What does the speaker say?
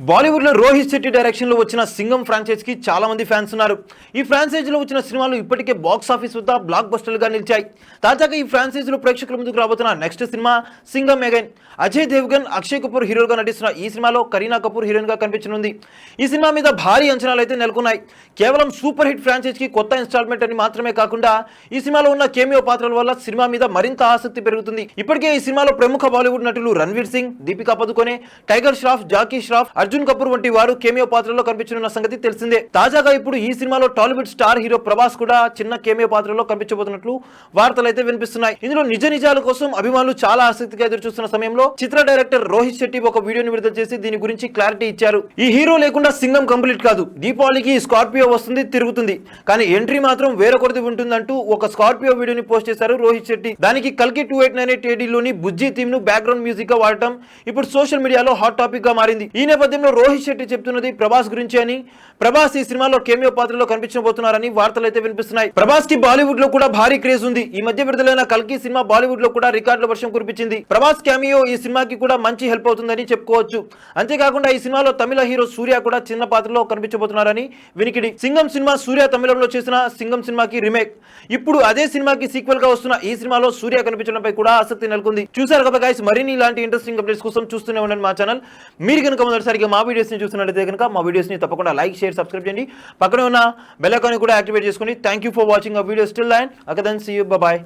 బాలీవుడ్ లో రోహిత్ శెట్టి డైరెక్షన్ లో వచ్చిన సింగం ఫ్రాంచైజ్ కి చాలా మంది ఫ్యాన్స్ ఉన్నారు. ఈ ఫ్రాంచైజ్ లో వచ్చిన సినిమాలు ఇప్పటికే బాక్స్ ఆఫీస్ వద్ద బ్లాక్ బస్టర్లు గా నిలిచాయి. తాజాగా ఈ ఫ్రాంచైజ్ లో ప్రేక్షకుల ముందుకు రాబోతున్న నెక్స్ట్ సినిమా సింగం అగైన్. అజయ్ దేవ్గన్, అక్షయ్ కపూర్ హీరోగా నటిస్తున్న ఈ సినిమాలో కరీనా కపూర్ హీరోయిన్ గా కనిపించనుంది. ఈ సినిమా మీద భారీ అంచనాలు అయితే నెలకొన్నాయి. కేవలం సూపర్ హిట్ ఫ్రాంచైజ్ కి కొత్త ఇన్స్టాల్మెంట్ అని మాత్రమే కాకుండా ఈ సినిమాలో ఉన్న కేమియో పాత్రల వల్ల సినిమా మీద మరింత ఆసక్తి పెరుగుతుంది. ఇప్పటికే ఈ సినిమాలో ప్రముఖ బాలీవుడ్ నటులు రణ్వీర్ సింగ్, దీపికా పదుకొనే, టైగర్ ష్రాఫ్, జాకీ ష్రాఫ్, అర్జున్ కపూర్ వంటి వారు కేమియో పాత్రలో కనిపించనున్న సంగతి తెలిసిందే. తాజాగా ఇప్పుడు ఈ సినిమాలో టాలీవుడ్ స్టార్ హీరో ప్రభాస్ కూడా చిన్న కేమియో పాత్రలో కనిపించబోతున్నట్లు వార్తలు అయితే వినిపిస్తున్నాయి. ఇందులో నిజ నిజాల కోసం అభిమానులు చాలా ఆసక్తిగా ఎదురు చూస్తున్న సమయంలో చిత్ర డైరెక్టర్ రోహిత్ శెట్టి ఒక వీడియోని విడుదల చేసి దీని గురించి క్లారిటీ ఇచ్చారు. ఈ హీరో లేకుండా సింగం కంప్లీట్ కాదు. దీపావళికి స్కార్పియో వస్తుంది, తిరుగుతుంది, కానీ ఎంట్రీ మాత్రం వేరొకరిది ఉంటుందంటూ ఒక స్కార్పియో వీడియోని పోస్ట్ చేశారు రోహిత్ శెట్టి. దానికి కల్కి 2898 AD లోని బుజ్జి థీమ్ ను బ్యాక్గ్రౌండ్ మ్యూజిక్ గా వాడటం ఇప్పుడు సోషల్ మీడియాలో హాట్ టాపిక్ గా మారింది. ఈ నేపథ్యంలో రోహిత్ శెట్టి చెప్తున్నది ప్రభాస్ గురించి అని, ప్రభాస్ ఈ సినిమాలో కేమియో పాత్రలో కనిపించబోతున్నారని వార్తలు అయితే వినిపిస్తున్నాయి. ప్రభాస్ కి బాలీవుడ్ లో కూడా భారీ క్రేజ్ ఉంది. ఈ మధ్య విడుదలైన కల్కి సినిమా బాలీవుడ్ లో కూడా రికార్డుల వర్షం కురిపించింది. ప్రభాస్ క్యామియో ఈ సినిమాకి కూడా మంచి హెల్ప్ అవుతుందని చెప్పుకోవచ్చు. అంతేకాకుండా ఈ సినిమాలో తమిళ హీరో సూర్య కూడా చిన్న పాత్రలో కనిపించబోతున్నారని వినికిడి. సింగం సినిమా సూర్య తమిళంలో చేసిన సింగం సినిమాకి రీమేక్. ఇప్పుడు అదే సినిమాకి సీక్వెల్ గా వస్తున్న ఈ సినిమాలో సూర్య కనిపించడంపై కూడా ఆసక్తి నెలకొంది. చూసారు కదా గైస్, మరిన్ని ఇలాంటి ఇంట్రెస్టింగ్ అప్డేట్స్ కోసం చూస్తూనే ఉండండి మా ఛానల్. మీరు కనుక మొదటిసారిగా మా వీడియోస్ ని చూస్తున్నట్లయితే కనుక మా వీడియోస్ ని తప్పకుండా లైక్, షేర్, సబ్స్క్రైబ్ చేయండి. పక్కనే ఉన్న బెల్ ఐకాన్ కూడా యాక్టివేట్ చేసుకోండి. Thank you for watching our videos till then. See you, by.